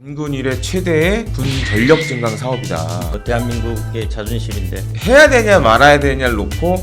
인근 이래 최대의 군 전력 증강 사업이다. 대한민국의 자존심인데 해야 되냐 말아야 되냐를 놓고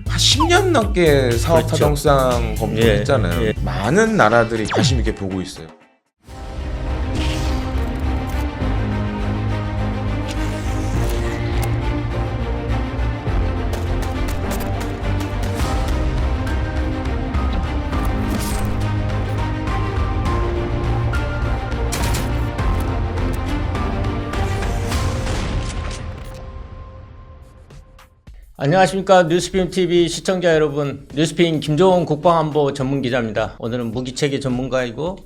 한 10년 넘게 사업 그렇죠. 타당성 검토를 했잖아요. 많은 나라들이 관심 있게 보고 있어요. 안녕하십니까. 뉴스핀 TV 시청자 여러분, 뉴스핀 김종원 국방안보 전문기자입니다. 오늘은 무기체계 전문가이고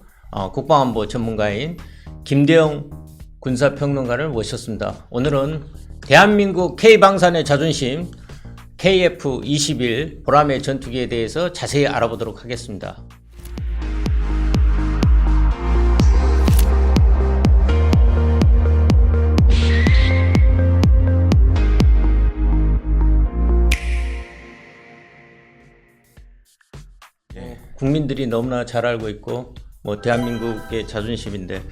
국방안보 전문가인 김대영 군사평론가를 모셨습니다. 오늘은 대한민국 K방산의 자존심 KF-21 보라매 전투기에 대해서 자세히 알아보도록 하겠습니다. 국민들이 너무나 잘 알고 있고 대한민국의 자존심인데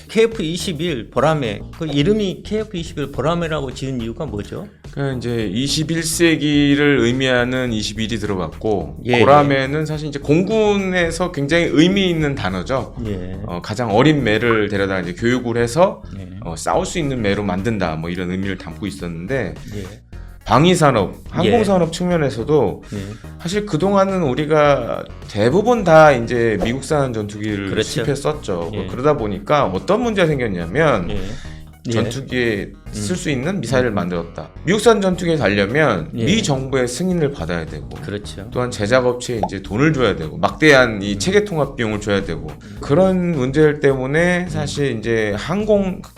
KF-21 보라매, 그 이름이 KF-21 보라매라고 지은 이유가 뭐죠? 그러니까 이제 21세기를 의미하는 21이 들어갔고 예, 보라매는 사실 이제 공군에서 굉장히 의미 있는 단어죠. 예. 가장 어린 매를 데려다 이제 교육을 해서 예. 싸울 수 있는 매로 만든다. 뭐 이런 의미를 담고 있었는데 예. 방위산업, 항공산업 측면에서도 예. 사실 그동안은 우리가 대부분 다 이제 미국산 전투기를 그렇죠. 수입했었죠. 예. 그러다 보니까 어떤 문제가 생겼냐면 예. 전투기에 쓸 수 있는 미사일을 만들었다. 미국산 전투기에 달려면 예. 미 정부의 승인을 받아야 되고 그렇죠. 또한 제작업체에 이제 돈을 줘야 되고 막대한 이 체계 통합 비용을 줘야 되고 그런 문제들 때문에 사실 이제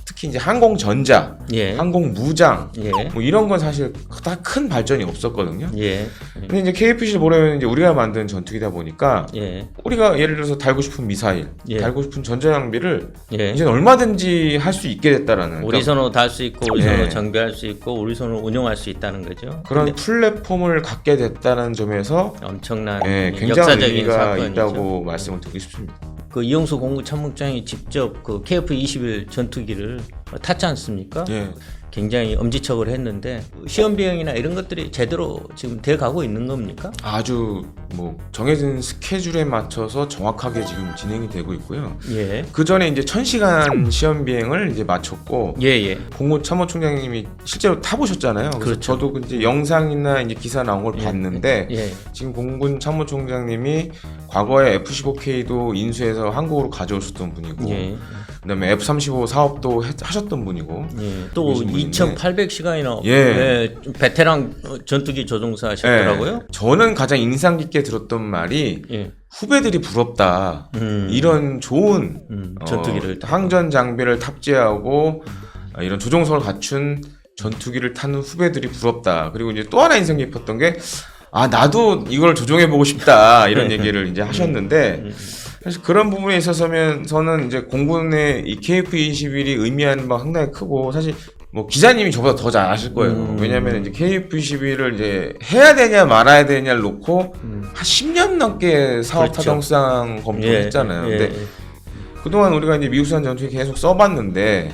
특히 이제 항공전자, 예. 항공무장 예. 뭐 이런 건 사실 다 큰 발전이 없었거든요. 예. 근데 이제 KF-21 보려면 이제 우리가 만든 전투기다 보니까 예. 우리가 예를 들어서 달고 싶은 미사일, 예. 달고 싶은 전자장비를 예. 이제 얼마든지 할 수 있게 됐다라는 우리 손으로 달 수 있고 우리 예. 손으로 정비할 수 있고 우리 손으로 운용할 수 있다는 거죠. 그런 근데 플랫폼을 갖게 됐다는 점에서 엄청난 굉장히 역사적인 의미가 사건이죠. 있다고 말씀을 드리고 싶습니다. 그 이용수 공군참모장이 직접 그 KF-21 전투기를 탔지 않습니까? 예. 굉장히 엄지척을 했는데 시험 비행이나 이런 것들이 제대로 지금 돼 가고 있는 겁니까? 아주 뭐 정해진 스케줄에 맞춰서 정확하게 지금 진행이 되고 있고요. 예. 그 전에 이제 1000시간 시험 비행을 이제 마쳤고 예. 공군 참모총장님이 실제로 타보셨잖아요. 그래서 그렇죠. 저도 이제 영상이나 이제 기사 나온 걸 봤는데 예. 지금 공군 참모총장님이 과거에 F-15K도 인수해서 한국으로 가져오셨던 분이고 예. 그다음에 F-35 사업도 하셨던 분이고 예. 또 그러신 분인데 2,800시간이나 예. 베테랑 전투기 조종사 하셨더라고요. 예. 저는 가장 인상 깊게 들었던 말이 예. 후배들이 부럽다. 이런 좋은 전투기를 항전 장비를 탑재하고 이런 조종석을 갖춘 전투기를 타는 후배들이 부럽다. 그리고 이제 또 하나 인상 깊었던 게 나도 이걸 조종해 보고 싶다. 이런 얘기를 이제 하셨는데 사실 그런 부분에 있어서는 저는 이제 공군의 이 KF-21이 의미하는 바가 상당히 크고 사실 뭐 기자님이 저보다 더 잘 아실 거예요. 왜냐하면 이제 KF-21을 이제 해야 되냐 말아야 되냐를 놓고 한 10년 넘게 사업 그렇죠. 타당성 검토를 했잖아요. 예. 근데 그동안 우리가 이제 미국산 전투기 계속 써봤는데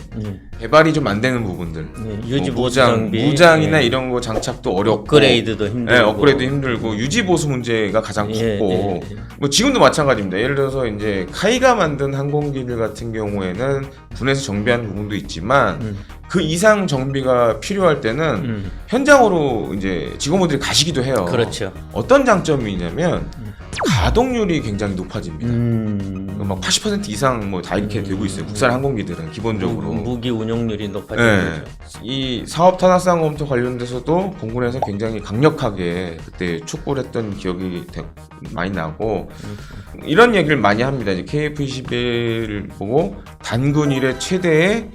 개발이 좀 안 되는 부분들, 유지 뭐 보수 장비, 무장이나 이런 거 장착도 어렵고, 업그레이드도 힘들고, 업그레이드 힘들고 유지 보수 문제가 가장 컸고, 뭐 지금도 마찬가지입니다. 예를 들어서 이제 카이가 만든 항공기들 같은 경우에는 군에서 정비하는 부분도 있지만 그 이상 정비가 필요할 때는 현장으로 이제 직원분들이 가시기도 해요. 그렇죠. 어떤 장점이 있냐면 가동률이 굉장히 높아집니다. 막 80% 이상 뭐 다 이렇게 되고 있어요. 국산 항공기들은 기본적으로. 무기 운용률이 높아지는 거죠. 이 사업 타당성 검토 관련돼서도 공군에서 굉장히 강력하게 그때 촉구를 했던 기억이 많이 나고 이런 얘기를 많이 합니다. 이제 KF-21을 보고 단군 이래 최대의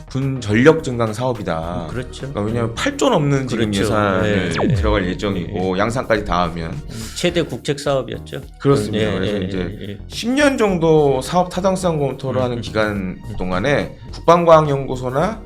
군 전력 증강 사업이다. 그렇죠. 그러니까 왜냐하면 8조 넘는 지금 그렇죠. 예산을 들어갈 예정이고 양산까지 다 하면 최대 국책 사업이었죠. 그렇습니다. 그래서 이제 10년 정도 사업 타당성 검토를 하는 기간 동안에 국방과학연구소나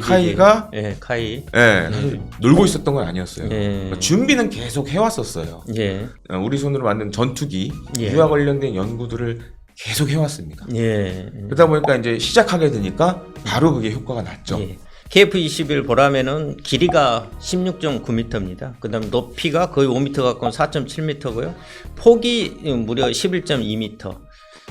카이가 카이 사실 놀고 있었던 건 아니었어요. 그러니까 준비는 계속 해왔었어요. 예. 우리 손으로 만든 전투기, 예. 이와 관련된 연구들을 계속 해왔습니다. 예. 그러다 보니까 이제 시작하게 되니까 바로 그게 효과가 났죠. 예. KF21 보라매는 길이가 16.9m입니다. 그다음 높이가 거의 5m 가까운 4.7m고요. 폭이 무려 11.2m.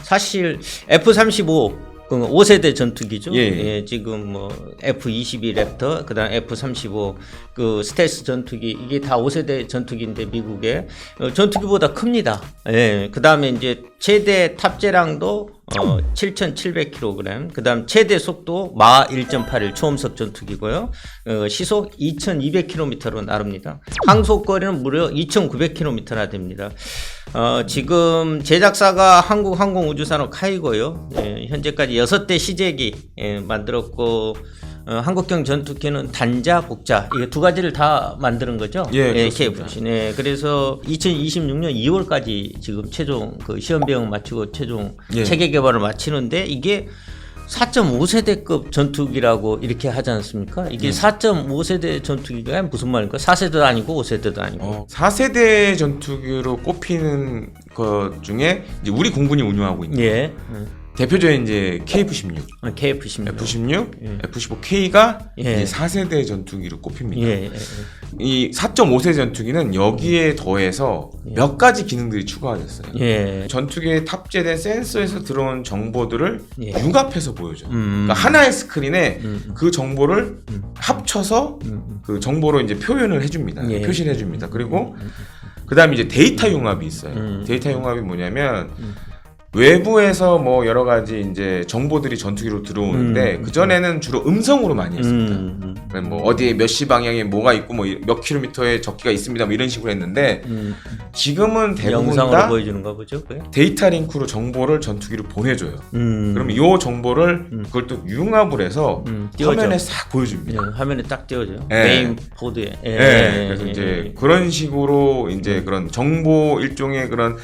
사실 F35 5세대 전투기죠. 예. 예, 지금 뭐 F22 랩터, 그다음 F35 그 스텔스 전투기 이게 다 5세대 전투기인데 미국의 전투기보다 큽니다. 예. 그다음에 이제 최대 탑재량도 7,700kg. 그다음 최대 속도 마 1.81 초음속 전투기고요. 시속 2,200km로 나릅니다. 항속 거리는 무려 2,900km나 됩니다. 지금 제작사가 한국항공우주산업 카이고요. 예, 현재까지 6대 시제기 만들었고 한국형 전투기는 단자, 복자 이게 두 가지를 다 만드는 거죠. 예, KF. 네, 그래서 2026년 2월까지 지금 최종 그 시험 비용 마치고 최종 예. 체계 개발을 마치는데 이게 4.5세대급 전투기라고 이렇게 하지 않습니까? 이게 4.5세대 전투기가 무슨 말입니까? 4세대도 아니고 5세대도 아니고. 4세대 전투기로 꼽히는 것 중에 이제 우리 공군이 운용하고 있는 예. 대표적인 이제 KF-16, KF-16, F-16, 예. F-15K가 예. 이제 4세대 전투기로 꼽힙니다. 예. 이 4.5세대 전투기는 여기에 더해서 몇 가지 기능들이 추가가 됐어요. 예. 전투기에 탑재된 센서에서 들어온 정보들을 예. 융합해서 보여줘. 그러니까 하나의 스크린에 그 정보를 합쳐서 그 정보로 이제 표현을 해줍니다. 예. 표시를 해줍니다. 그리고 그다음에 이제 데이터 융합이 있어요. 데이터 융합이 뭐냐면 외부에서 뭐 여러 가지 이제 정보들이 전투기로 들어오는데 그 전에는 주로 음성으로 많이 했습니다. 그러니까 뭐 어디에 몇 시 방향에 뭐가 있고 뭐 몇 킬로미터에 적기가 있습니다. 뭐 이런 식으로 했는데 지금은 대부분 영상으로 다 보여주는가 보죠. 그게? 데이터 링크로 정보를 전투기로 보내줘요. 그럼 이 정보를 그걸 또 융합을 해서 띄워줘. 화면에 싹 보여줍니다. 예, 화면에 딱 띄워져요. 예. 메인 포드에. 그래서 이제 그런 식으로 이제 그런 정보 일종의 그런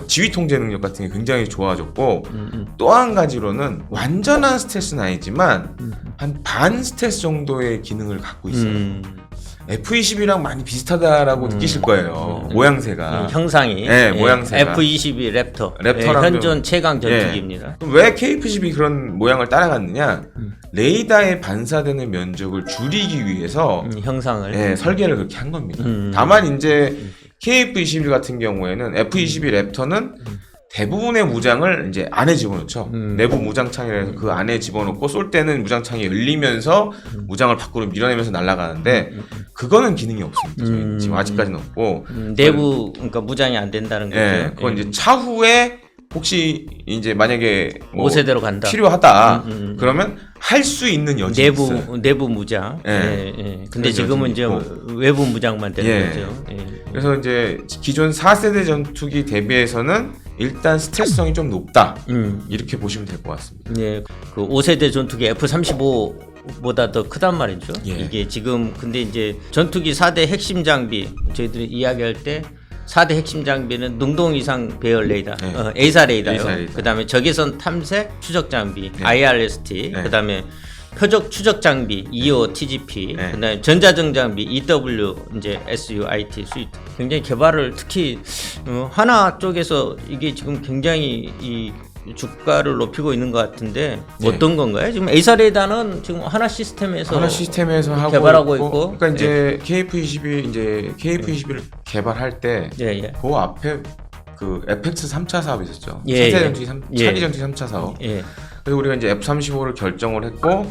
지휘 통제 능력 같은 게 굉장히 좋아졌고 또 한 가지로는 완전한 스텔스는 아니지만 한 반 스텔스 정도의 기능을 갖고 있어요. F-22랑 많이 비슷하다라고 느끼실 거예요. 모양새가. 형상이. 네, 모양새가. F-22 랩터. 랩터랑 현존 최강 전투기입니다. 그럼 왜 KF-12 그런 모양을 따라갔느냐? 레이더에 반사되는 면적을 줄이기 위해서 형상을. 설계를 그렇게 한 겁니다. 다만 이제 KF-21 같은 경우에는 F-22 랩터는 대부분의 무장을 이제 안에 집어넣죠. 내부 무장창이라 해서 그 안에 집어넣고 쏠 때는 무장창이 열리면서 무장을 밖으로 밀어내면서 날아가는데 그거는 기능이 없습니다. 지금 아직까지는 없고 내부 그러니까 무장이 안 된다는 거죠. 그건 이제 차후에 혹시 이제 만약에 뭐 5세대로 간다. 필요하다 그러면 할 수 있는 여지가 있어요. 내부 무장. 근데 지금은 이제 외부 무장만 되는 거죠. 그래서 이제 기존 4세대 전투기 대비해서는 일단 스텔스성이 좀 높다. 이렇게 보시면 될 것 같습니다. 예, 그 5세대 전투기 F-35보다 더 크단 말이죠. 예. 이게 지금 근데 이제 전투기 4대 핵심 장비 저희들이 이야기할 때 4대 핵심 장비는 능동 이상 배열 레이더, A사 레이더요. A사 레이더. 그다음에 적외선 탐색 추적 장비, 네. IRST. 네. 그다음에 표적 추적 장비 EO TGP, 네. 그다음에 전자정 장비 EW 이제 SUIT 수입. 굉장히 개발을 특히 하나 쪽에서 이게 지금 굉장히 이 주가를 높이고 있는 것 같은데 어떤 건가요? 지금 A사 레이더는 지금 하나 시스템에서 하고 개발하고 있고. 그러니까 이제 KF-21을 개발할 때 그 앞에 그 FX 3차 사업이 있었죠. 차기 전투기 3차 사업. 그래서 우리가 이제 F-35를 결정을 했고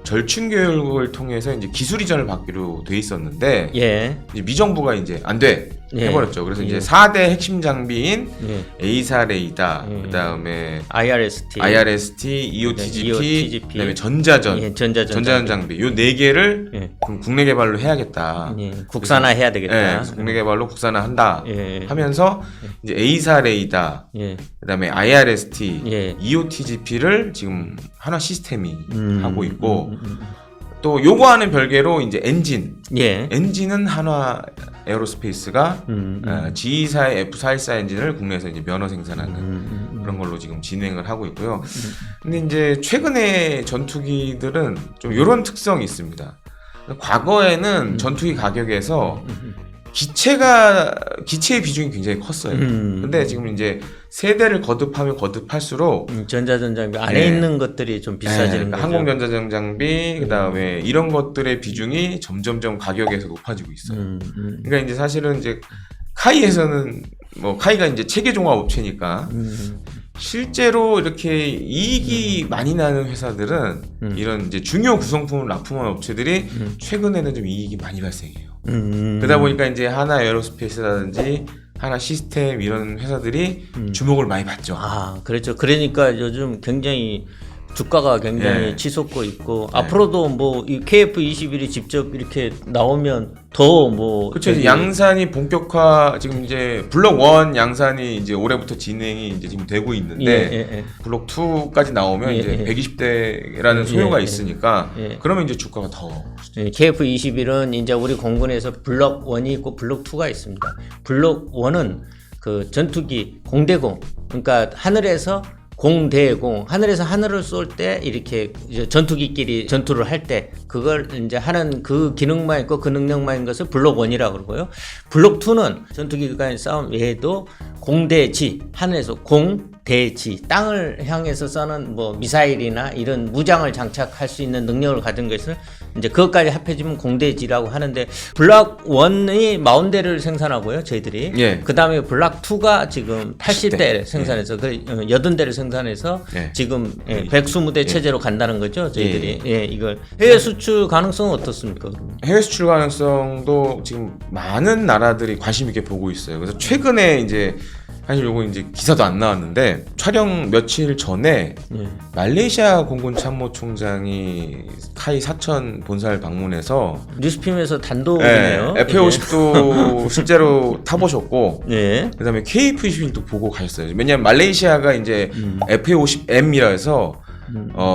절충 교육을 통해서 이제 기술 이전을 받기로 돼 있었는데 이제 미정부가 이제 안 돼 해버렸죠. 그래서 이제 4대 핵심 장비인 A사 레이더, 그다음에 IRST, EOTGP, 그다음에 전자전 장비 요 4개를 그럼 국내 개발로 해야겠다. 국산화해야 되겠다. 국내 개발로 국산화한다 하면서 이제 A사 레이더, 그다음에 IRST, EOTGP를 지금 하나 시스템이 하고 있고 또 요거와는 별개로 이제 엔진은 한화 에어로스페이스가 G2사의 F414 엔진을 국내에서 이제 면허 생산하는 그런 걸로 지금 진행을 하고 있고요. 근데 이제 최근에 전투기들은 좀 이런 특성이 있습니다. 과거에는 전투기 가격에서 기체의 비중이 굉장히 컸어요. 근데 지금 이제 세대를 거듭하면 거듭할수록 전자전장비 안에 네. 있는 것들이 좀 비싸지는 그러니까 거죠. 항공전자장비 그다음에 이런 것들의 비중이 점점점 가격에서 높아지고 있어요. 그러니까 이제 사실은 이제 카이에서는 뭐 카이가 이제 체계 종합 업체니까 실제로 이렇게 이익이 많이 나는 회사들은 이런 이제 중요 구성품을 납품한 업체들이 최근에는 좀 이익이 많이 발생해요. 그러다 보니까 이제 하나 에어로스페이스라든지 하나 시스템 이런 회사들이 주목을 많이 받죠. 아, 그렇죠. 그러니까 요즘 굉장히 주가가 굉장히 예. 치솟고 있고 앞으로도 뭐 이 KF21이 직접 이렇게 나오면 더 뭐 그렇죠. 이제 양산이 본격화 지금 이제 블록 1 양산이 이제 올해부터 진행이 이제 지금 되고 있는데 블록 2까지 나오면 예, 이제 예. 120대라는 소요가 예, 있으니까 예. 그러면 이제 주가가 더 KF21은 이제 우리 공군에서 블록 1이 있고 블록 2가 있습니다. 블록 1은 그 전투기 공대공, 그러니까 하늘에서 공대공, 하늘에서 하늘을 쏠 때 이렇게 이제 전투기끼리 전투를 할 때 그걸 이제 하는 그 기능만 있고 그 능력만 있는 것을 블록 1이라고 그러고요. 블록 2는 전투기 간의 싸움 외에도 공대지, 하늘에서 공대지, 땅을 향해서 쏘는 뭐 미사일이나 이런 무장을 장착할 수 있는 능력을 가진 것을 이제 그것까지 합해지면 공대지라고 하는데 블록 1이 40대를 생산하고요, 저희들이. 예. 그 다음에 블록 2가 지금 80대 생산해서 그 80대를 생산해서 예. 지금 120대 체제로 간다는 거죠, 저희들이. 예, 이걸 해외 수출 가능성은 어떻습니까? 해외 수출 가능성도 지금 많은 나라들이 관심 있게 보고 있어요. 그래서 최근에 이제 사실 요거 이제 기사도 안 나왔는데 촬영 며칠 전에 말레이시아 공군 참모총장이 카이 사천 본사를 방문해서 뉴스핌에서 단독이네요. F-50도 실제로 타보셨고 예. 그다음에 KF-21도 보고 가셨어요. 왜냐하면 말레이시아가 이제 F-50M이라 해서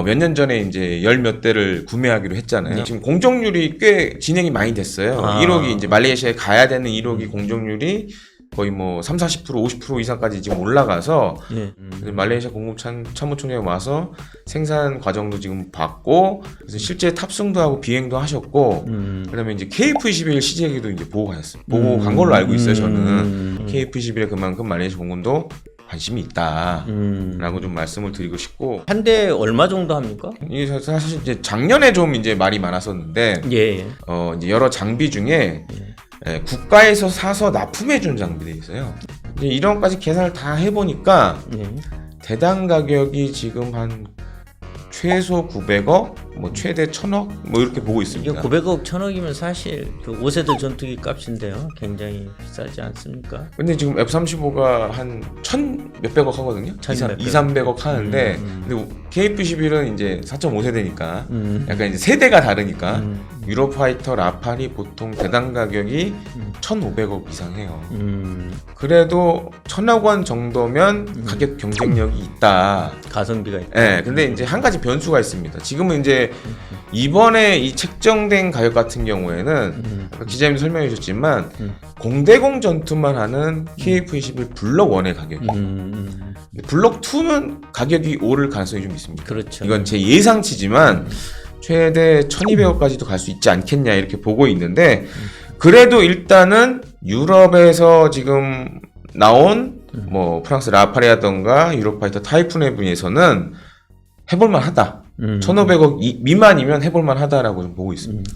몇 년 전에 이제 열 몇 대를 구매하기로 했잖아요. 지금 공정률이 꽤 진행이 많이 됐어요. 아. 1억이 이제 말레이시아에 가야 되는 1억이 공정률이 거의 뭐 30, 40%, 50% 이상까지 지금 올라가서 예. 그래서 말레이시아 공군 참모총장이 와서 생산 과정도 지금 봤고 그래서 실제 탑승도 하고 비행도 하셨고 그다음에 이제 KF-21 시제기도 이제 보고 가셨어요. 보고 간 걸로 알고 있어요. 저는 KF-21에 그만큼 말레이시아 공군도 관심이 있다라고 좀 말씀을 드리고 싶고 한 대 얼마 정도 합니까? 이게 사실 이제 작년에 좀 이제 말이 많았었는데 예. 이제 여러 장비 중에 국가에서 사서 납품해 준 장비들이 있어요. 이제 이런 것까지 계산을 다 해보니까 예. 대당 가격이 지금 한 최소 900억, 뭐 최대 1000억 뭐 이렇게 보고 이게 있습니다. 900억, 1000억이면 사실 그 5세대 전투기 값인데요. 굉장히 비싸지 않습니까? 근데 지금 F-35가 한 1000 몇백억 하거든요. 2, 300억 하는데 근데 KF-21은 이제 4.5세대니까 약간 이제 세대가 다르니까 유로파이터 라팔이 보통 대당 가격이 1,500억 이상 해요. 그래도 1,000억 원 정도면 가격 경쟁력이 있다. 가성비가 있다. 예, 근데 이제 한 가지 변수가 있습니다. 지금은 이제 이번에 이 책정된 가격 같은 경우에는 아까 기자님도 설명해 주셨지만 공대공 전투만 하는 KF-21 블록 1의 가격이 블록 2는 가격이 오를 가능성이 좀 있습니다. 그렇죠. 이건 제 예상치지만 최대 1200억까지도 갈 수 있지 않겠냐 이렇게 보고 있는데 그래도 일단은 유럽에서 지금 나온 뭐 프랑스 라팔이라던가 유로파이터 타이푼 해븐에서는 해볼만 하다. 1500억 미만이면 해볼만 하다라고 좀 보고 있습니다.